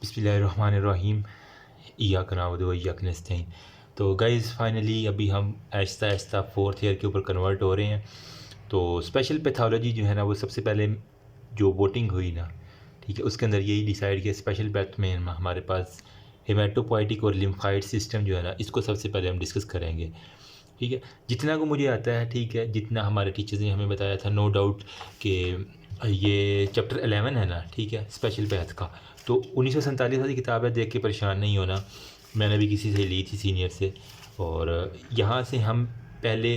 बिस्मिल्लाहिर्रहमानिर्रहीम इय्याक नअबुदु व इय्याक नस्तईन। तो गाइज़ फाइनली अभी हम आहिस्ता आहिस्ता फोर्थ ईयर के ऊपर कन्वर्ट हो रहे हैं। तो स्पेशल पैथोलॉजी जो है ना, वो सबसे पहले जो वोटिंग हुई ना, ठीक है, उसके अंदर यही डिसाइड किया स्पेशल पैथ में हमारे पास हेमाटोपोइटिक और लिम्फाइड सिस्टम जो है ना, इसको सबसे पहले हम डिस्कस करेंगे। ठीक है, जितना को मुझे आता है, ठीक है, जितना हमारे टीचर्स ने हमें बताया था, नो डाउट कि ये चैप्टर 11 है ना, ठीक है, स्पेशल पैथ का। तो 1947 वाली किताब है, देख के परेशान नहीं होना, मैंने भी किसी से ली थी सीनियर से। और यहाँ से हम पहले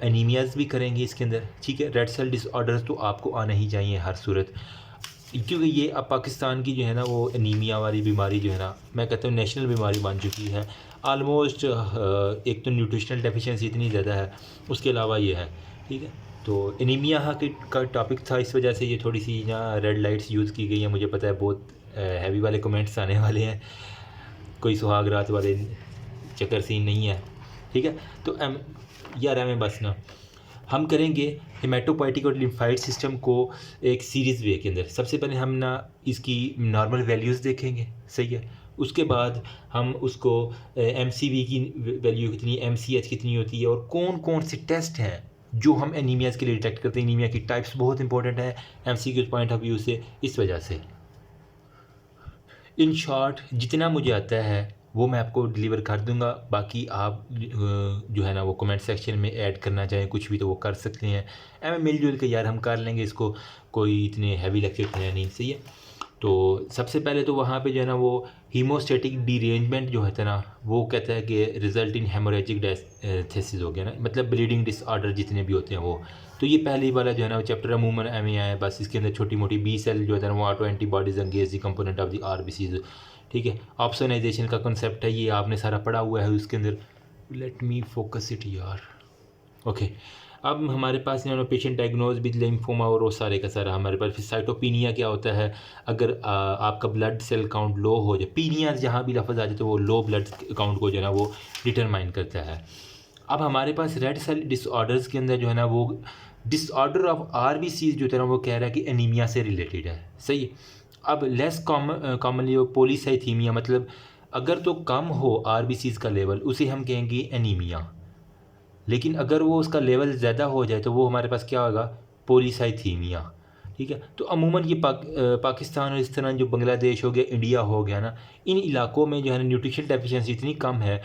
एनीमियाज़ भी करेंगे इसके अंदर, ठीक है। रेड सेल डिसऑर्डर्स तो आपको आना ही चाहिए हर सूरत, क्योंकि ये अब पाकिस्तान की जो है ना, वो एनीमिया वाली बीमारी जो है ना, मैं कहता हूँ नेशनल बीमारी बन चुकी है आलमोस्ट। एक तो न्यूट्रिशनल डेफिशिएंसी इतनी ज़्यादा है, उसके अलावा ये है, ठीक है। तो एनीमिया का टॉपिक था, इस वजह से ये थोड़ी सी यहाँ रेड लाइट्स यूज़ की गई हैं। मुझे पता है बहुत हैवी वाले कमेंट्स आने वाले हैं, कोई सुहाग रात वाले चक्कर सीन नहीं है, ठीक है। तो यार हमें बस ना, हम करेंगे हेमाटोपोइटिक और लिम्फाइड सिस्टम को एक सीरीज़ वे के अंदर। सबसे पहले हम ना इसकी नॉर्मल वैल्यूज़ देखेंगे, सही है। उसके बाद हम उसको MCV की वैल्यू कितनी, MCH कितनी होती है, और कौन कौन से टेस्ट हैं जो हम एनीमियाज़ के लिए डिटेक्ट करते हैं। एनीमिया की टाइप्स बहुत इंपॉर्टेंट है MCQ पॉइंट ऑफ व्यू से, इस वजह से। इन शॉर्ट जितना मुझे आता है वो मैं आपको डिलीवर कर दूंगा। बाकी आप जो है ना, वो कमेंट सेक्शन में ऐड करना चाहें कुछ भी तो वो कर सकते हैं। एम मिलजुल के यार हम कर लेंगे इसको, कोई इतने हैवी लेक्चर है नहीं, सही है। तो सबसे पहले तो वहाँ पे जो है ना, वो हीमोस्टेटिक डीरेंजमेंट जो है ना, वो कहता है कि रिजल्ट इन हेमोरेजिक थेसिस हो गया ना, मतलब ब्लीडिंग डिसऑर्डर जितने भी होते हैं वो। तो ये पहली वाला जो है ना, वो चैप्टर अमूमन MA है, बस इसके अंदर छोटी मोटी B सेल जो है ना, वो auto antibodies engage the component of the RBCs, ठीक है। ऑप्सोनाइजेशन का कंसेप्ट है, ये आपने सारा पढ़ा हुआ है उसके अंदर। लेट मी फोकस इट यार, ओके। अब हमारे पास पेशेंट डायग्नोज विद लिम्फोमा और वो सारे का सारा हमारे पास। फिर साइटोपिनिया क्या होता है, अगर आपका ब्लड सेल काउंट लो हो जाए, पीनिया जहाँ भी लफ्ज़ आ जाए तो वो लो ब्लड काउंट को जो है ना, वो डिटरमाइन करता है। अब हमारे पास रेड सेल डिसऑर्डर्स के अंदर जो है ना, वो डिसऑर्डर ऑफ RBCs जो है ना, वो कह रहा है कि एनीमिया से रिलेटेड है, सही है। अब लेस कॉमनली पॉलीसाइथीमिया, मतलब अगर तो कम हो RBCs का लेवल, उसे हम कहेंगे एनीमिया। लेकिन अगर वो उसका लेवल ज़्यादा हो जाए तो वो हमारे पास क्या होगा, पॉलीसाइथीमिया, ठीक है। तो अमूमन ये पाकिस्तान और इस तरह जो बांग्लादेश हो गया, इंडिया हो गया ना, इन इलाकों में जो है ना, न्यूट्रिशन डेफिशिएंसी इतनी कम है,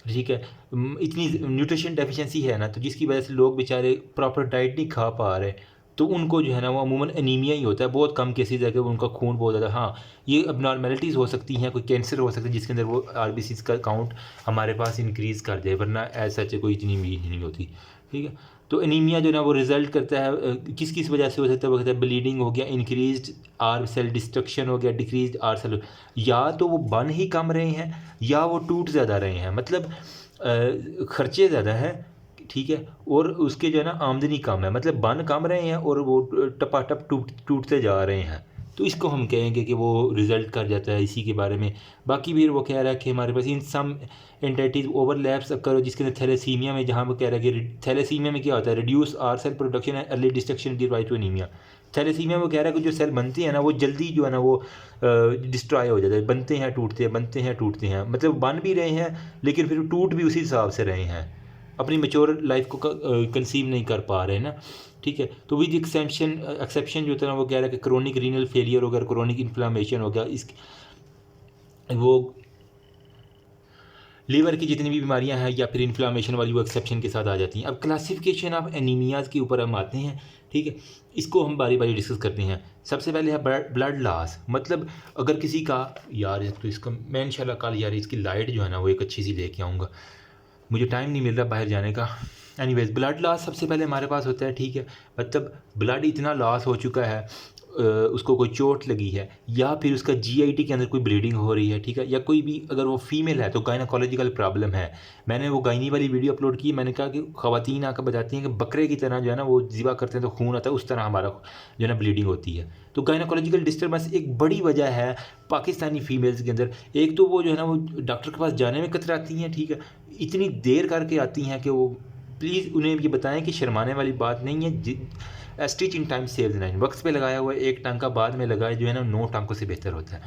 ठीक है। इतनी न्यूट्रिशन डेफिशिएंसी है ना, तो जिसकी वजह से लोग बेचारे प्रॉपर डाइट नहीं खा पा रहे, तो उनको जो है ना, वो अमूमन एनीमिया ही होता है। बहुत कम केसेस है कि उनका खून बहुत ज़्यादा, हाँ ये अबनॉर्मेलिटीज़ हो सकती हैं, कोई कैंसर हो सकता है जिसके अंदर वो RBCs का काउंट हमारे पास इंक्रीज़ कर जाए, वरना ऐसा कोई इतनी उम्मीद नहीं होती, ठीक है। तो एनीमिया जो है ना, वो रिजल्ट करता है किस किस वजह से हो सकता है, वो कहता है ब्लीडिंग हो गया, इंक्रीज्ड R सेल डिस्ट्रक्शन हो गया, डिक्रीज्ड R सेल, या तो वो बन ही कम रहे हैं या वो टूट ज़्यादा रहे हैं, मतलब खर्चे ज़्यादा हैं, ठीक है, और उसके जो है ना आमदनी कम है, मतलब बन कम रहे हैं और वो टपाटप टूटते जा रहे हैं। तो इसको हम कहेंगे कि वो रिज़ल्ट कर जाता है इसी के बारे में। बाकी भी वो कह रहा है कि हमारे पास इन सम एंटाइटीज ओवरलैप्स करो, जिसके अंदर थैलेसीमिया में, जहाँ वो कह रहा है कि थैलेसीमिया में क्या होता है, reduce R cell production and early destruction give rise to anaemia. Thalassaemia में वो कह रहा है कि जो सेल बनते हैं ना, वो जल्दी जो है ना, वो डिस्ट्रॉय हो जाते हैं, बनते हैं टूटते हैं, बनते हैं टूटते हैं, मतलब बन भी रहे हैं लेकिन फिर टूट भी उसी हिसाब से रहे हैं, अपनी मेच्योर लाइफ को कंसीव नहीं कर पा रहे ना, ठीक है। तो विद एक्सेप्शन जो होता है ना, वो कह रहा है कि क्रोनिक रीनल फेलियर हो गया, क्रोनिक इन्फ्लामेशन हो गया, इस वो लीवर की जितनी भी बीमारियां हैं या फिर इन्फ्लामेशन वाली, वो एक्सेप्शन के साथ आ जाती हैं। अब क्लासिफिकेशन ऑफ एनीमियाज़ के ऊपर हम आते हैं, ठीक है। इसको हम बारी बारी डिस्कस करते हैं। सबसे पहले है ब्लड लॉस, मतलब अगर किसी का, यार तो इसका मैं इंशाल्लाह कल यार इसकी लाइट जो है ना, वो एक अच्छी सी लेके आऊँगा, मुझे टाइम नहीं मिल रहा बाहर जाने का। एनीवेज ब्लड लॉस सबसे पहले हमारे पास होता है, ठीक है, मतलब ब्लड इतना लॉस हो चुका है, उसको कोई चोट लगी है, या फिर उसका GIT के अंदर कोई ब्लीडिंग हो रही है, ठीक है, या कोई भी अगर वो फीमेल है तो गायनाकोलॉजिकल प्रॉब्लम है। मैंने वो गायनी वाली वीडियो अपलोड की, मैंने कहा कि ख़वातीन आकर बताती हैं कि बकरे की तरह जो है ना, वो ज़िबा करते हैं तो खून आता है, उस तरह हमारा जो है ना ब्लीडिंग होती है। तो गायनाकोलॉजिकल डिस्टर्बेंस एक बड़ी वजह है पाकिस्तानी फीमेल्स के अंदर। एक तो वो जो है ना, वो डॉक्टर के पास जाने में कतराती हैं, ठीक है, इतनी देर करके आती हैं कि वो, प्लीज़ उन्हें ये बताएं कि शर्माने वाली बात नहीं है। स्टिच इन टाइम सेव्स 9, वक्त पे लगाया हुआ एक टांका बाद में लगाए जो है ना, 9 टांकों से बेहतर होता है।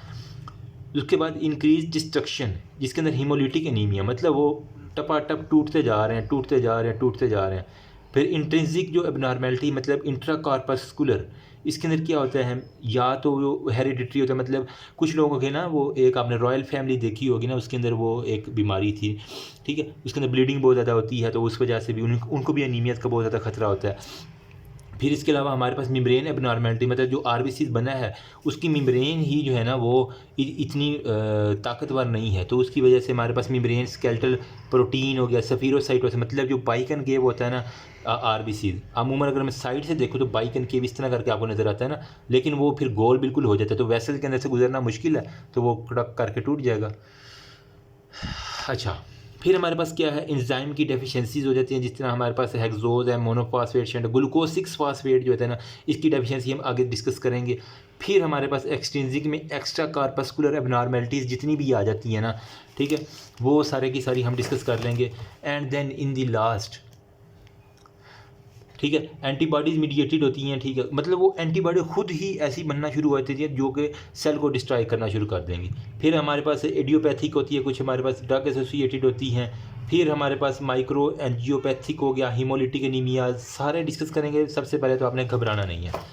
उसके बाद इंक्रीज डिस्ट्रक्शन, जिसके अंदर हीमोलिटिक एनीमिया, मतलब वो टपाटप टूटते जा रहे हैं, टूटते जा रहे हैं, टूटते जा रहे हैं। फिर इंट्रिंसिक जो एबनॉर्मेलिटी, मतलब इंट्रा कार्पस्कुलर, इसके अंदर क्या होता है, या तो वो हेरिडिटरी होता है, मतलब कुछ लोगों के ना वो एक आपने रॉयल फैमिली देखी होगी ना, उसके अंदर वो एक बीमारी थी, ठीक है, उसके अंदर ब्लीडिंग बहुत ज़्यादा होती है, तो उस वजह से भी उनको भी एनीमिया का बहुत ज़्यादा खतरा होता है। फिर इसके अलावा हमारे पास मेम्ब्रेन एबनॉर्मेलिटी, मतलब जो आरबीसीज बना है उसकी मेम्ब्रेन ही जो है ना वो इतनी ताकतवर नहीं है, तो उसकी वजह से हमारे पास मेम्ब्रेन स्केलेटल प्रोटीन हो गया, सफीरोसाइटोसिस, मतलब जो बाइकन केव होता है ना आरबीसीज, अमूमन अगर मैं साइड से देखूँ तो बाइकन केव इस तरह करके आपको नज़र आता है ना, लेकिन वो फिर गोल बिल्कुल हो जाता है, तो वेसल के अंदर से गुजरना मुश्किल है, तो वो कड़क करके टूट जाएगा। अच्छा, फिर हमारे पास क्या है, एंजाइम की डेफिशिएंसीज हो जाती हैं, जिस तरह हमारे पास हेक्सोज है, मोनोफॉस्फेट शेंट, ग्लूकोज 6 फास्फेट जो होता है ना, इसकी डेफिशिएंसी हम आगे डिस्कस करेंगे। फिर हमारे पास एक्सट्रिंसिक में एक्स्ट्रा कार्पस्कुलर एबनॉर्मेलिटीज़ जितनी भी आ जाती हैं ना, ठीक है, वो सारे की सारी हम डिस्कस कर लेंगे। And then in the last, ठीक है, एंटीबॉडीज़ मीडिएटेड होती हैं, ठीक है, मतलब वो एंटीबॉडी खुद ही ऐसी बनना शुरू होती है जो कि सेल को डिस्ट्रॉय करना शुरू कर देंगी। फिर हमारे पास एडियोपैथिक होती है, कुछ हमारे पास ड्रग एसोसिएटेड होती हैं। फिर हमारे पास माइक्रो एंजियोपैथिक हो गया, हीमोलिटिक एनीमिया, सारे डिस्कस करेंगे। सबसे पहले तो आपने घबराना नहीं है।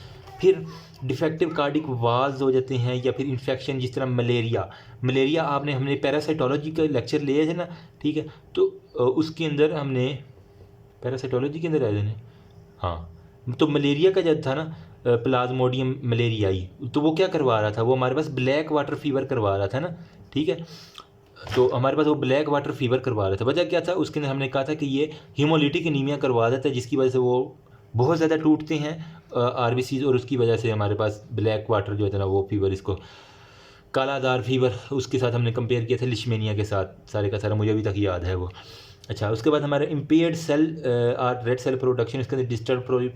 फिर डिफेक्टिव कार्डिक वाल्स हो जाते हैं, या फिर इन्फेक्शन, जिस तरह मलेरिया हमने पैरासाइटोलॉजी का लेक्चर लिए थे ना, ठीक है, तो उसके अंदर हमने पैरासाइटोलॉजी के अंदर आए थे, हाँ, तो मलेरिया का जब था ना प्लाज्मोडियम मलेरियाई, तो वो क्या करवा रहा था, वो हमारे पास ब्लैक वाटर फीवर करवा रहा था ना, ठीक है, तो हमारे पास वो ब्लैक वाटर फीवर करवा रहा था। वजह क्या था, उसके अंदर हमने कहा था कि ये हीमोलिटिक एनीमिया करवा देता है, जिसकी वजह से वो बहुत ज़्यादा टूटते हैं आरबीसीज, और उसकी वजह से हमारे पास ब्लैक वाटर जो है ना वो फीवर, इसको कालादार फीवर, उसके साथ हमने कंपेयर किया था लिशमेनिया के साथ, सारे का सारा मुझे अभी तक याद है वो। अच्छा, उसके बाद हमारे impaired cell are red cell production, इसके अंदर डिस्टर्ब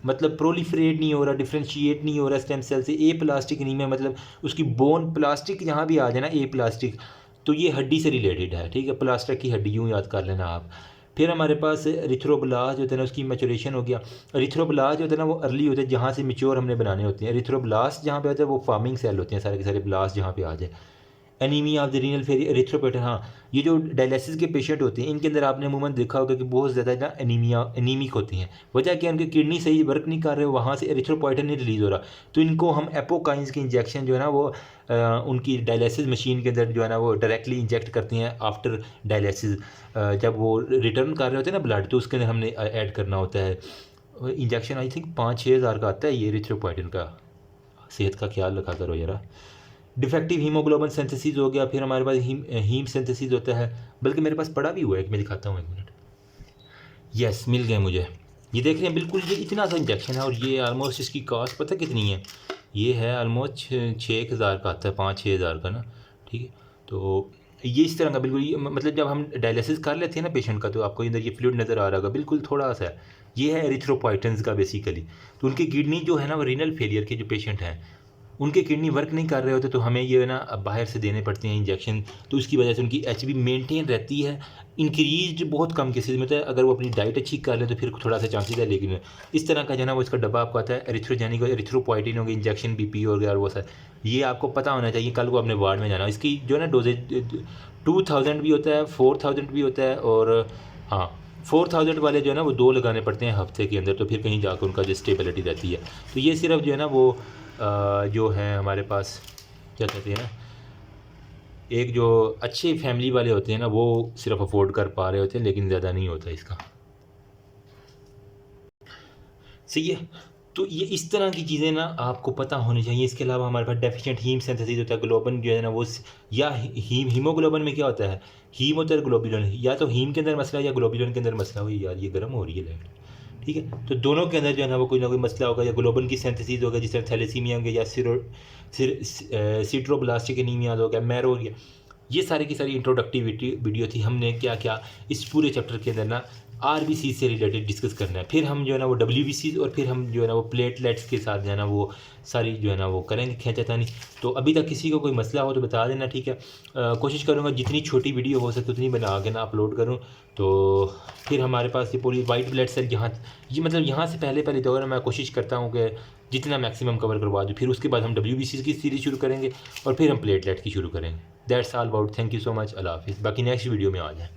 मतलब प्रोलिफरेट नहीं हो रहा, डिफ्रेंशिएट नहीं हो रहा स्टेम सेल से। ए प्लास्टिक एनीमिया, मतलब उसकी बोन प्लास्टिक जहाँ भी आ जाए ना, ए प्लास्टिक, तो ये हड्डी से रिलेटेड है, ठीक है, प्लास्टिक की हड्डी, यूँ याद कर लेना आप। फिर हमारे पास एरिथ्रोब्लास्ट जो होता है ना, उसकी मैचुरेशन हो गया। एरिथ्रोब्लास्ट जो होता है ना वो अर्ली होता है, जहाँ से मैच्योर हमने बनाने होते हैं। एरिथ्रोब्लास्ट जहाँ पे होता है वो फार्मिंग सेल होते हैं, सारे के सारे ब्लास्ट जहाँ पे आ जाए। Anaemia of the renal failure, erythropoietin, हाँ, ये जो डायलिसिस के पेशेंट होते हैं, इनके अंदर आपने अमूमन देखा होगा कि बहुत ज़्यादा ना एनीमिक होती हैं। वजह क्या है, उनकी किडनी सही वर्क नहीं कर रहे, वहाँ से एरिथ्रोपोइटिन नहीं रिलीज़ हो रहा, तो इनको हम एपोकाइंस के इंजेक्शन जो है ना वो उनकी डायलिसिस मशीन के अंदर जो है ना वो डायरेक्टली इंजेक्ट करती हैं आफ्टर डायलिसिस। जब वो रिटर्न कर रहे होते हैं ना ब्लड, तो उसके अंदर हमने ऐड करना होता है इंजेक्शन। आई थिंक 5-6 हज़ार का आता है ये एरिथ्रोपोइटिन का। सेहत का ख्याल रखा करो ज़रा। डिफेक्टिव हीमोग्लोबिन सिंथेसिस हो गया। फिर हमारे पास हीम सिंथेसिस होता है, बल्कि मेरे पास पड़ा भी हुआ है, मैं दिखाता हूँ, 1 मिनट। यस, मिल गया मुझे। ये देख रहे हैं, बिल्कुल ये इतना सा इंजेक्शन है, और ये आलमोस्ट इसकी कॉस्ट पता कितनी है, ये है आलमोस्ट 6 हज़ार का आता है, 5-6 हज़ार का ना, ठीक है। तो ये इस तरह का बिल्कुल, ये मतलब जब हम डायलिसिस कर लेते हैं ना पेशेंट का, तो आपको इधर ये फ्लूइड नज़र आ रहा होगा, बिल्कुल थोड़ा सा है। ये है एरिथ्रोपोइटिन्स का बेसिकली। तो उनकी किडनी जो है ना, वो रीनल फेलियर के जो पेशेंट हैं, उनके किडनी वर्क नहीं कर रहे होते, तो हमें ये ना बाहर से देने पड़ते हैं इंजेक्शन, तो उसकी वजह से उनकी एचबी मेंटेन रहती है। इंक्रीज बहुत कम केसेज में होता है, अगर वो अपनी डाइट अच्छी कर ले तो फिर थोड़ा सा चांसेस है, लेकिन इस तरह का जो है ना वो इसका डब्बा आपको आता है, एरिथ्रोजेनिक और एरिथ्रोपोइटिन हो गया, इंजेक्शन बीपी हो गया, और वो सर ये आपको पता होना चाहिए। कल को अपने वार्ड में जाना, इसकी जो है ना डोजेज 2000 भी होता है, 4000 भी होता है, और हाँ 4000 वाले जो है ना वो 2 लगाने पड़ते हैं हफ्ते के अंदर, तो फिर कहीं जाकर उनका जो स्टेबिलिटी रहती है। तो ये सिर्फ जो है ना वो जो है हमारे पास क्या कहते हैं ना, एक जो अच्छे फैमिली वाले होते हैं ना वो सिर्फ अफोर्ड कर पा रहे होते हैं, लेकिन ज़्यादा नहीं होता इसका। सही है, तो ये इस तरह की चीज़ें ना आपको पता होनी चाहिए। इसके अलावा हमारे पास डेफिशिएंट हीम सिंथेसिस होता है, ग्लोबन जो है ना वो या हीमोग्लोबिन में क्या होता है, हीम होता है ग्लोबुलिन, या तो हीम के अंदर मसला या ग्लोबुलिन के अंदर मसला हो। यार ये गर्म हो रही है लाइट, ठीक है, तो दोनों के अंदर जो है ना वो कोई ना कोई मसला होगा, या ग्लोबुलिन की सिंथेसिस होगा, जिस तरह थैलेसीमिया हो गया, या सिट्रोब्लास्टिक एनीमिया हो गया, मैरो हो गया। ये सारी की सारी इंट्रोडक्टिविटी वीडियो थी। हमने क्या क्या इस पूरे चैप्टर के अंदर ना आरबीसी से रिलेटेड डिस्कस करना है। फिर हम जो है ना वो डब्ल्यूबीसी, और फिर हम जो है ना वो प्लेटलेट्स के साथ जो है ना वो सारी जो है ना वो करेंगे खींचातानी। तो अभी तक किसी को कोई मसला हो तो बता देना, ठीक है। कोशिश करूँगा जितनी छोटी वीडियो हो सके उतनी बना के ना अपलोड करूँ। तो फिर हमारे पास ये पूरी वाइट ब्लड सेल यहाँ, ये मतलब यहाँ से पहले तो मैं कोशिश करता हूँ कि जितना मैक्सिमम कवर करवा दूँ। फिर उसके बाद हम WBC की सीरीज़ शुरू करेंगे और फिर हम प्लेटलेट की शुरू करेंगे। That's all about. Thank you so much. अल्लाह हाफिज़। बाकी नेक्स्ट वीडियो में आ जाए।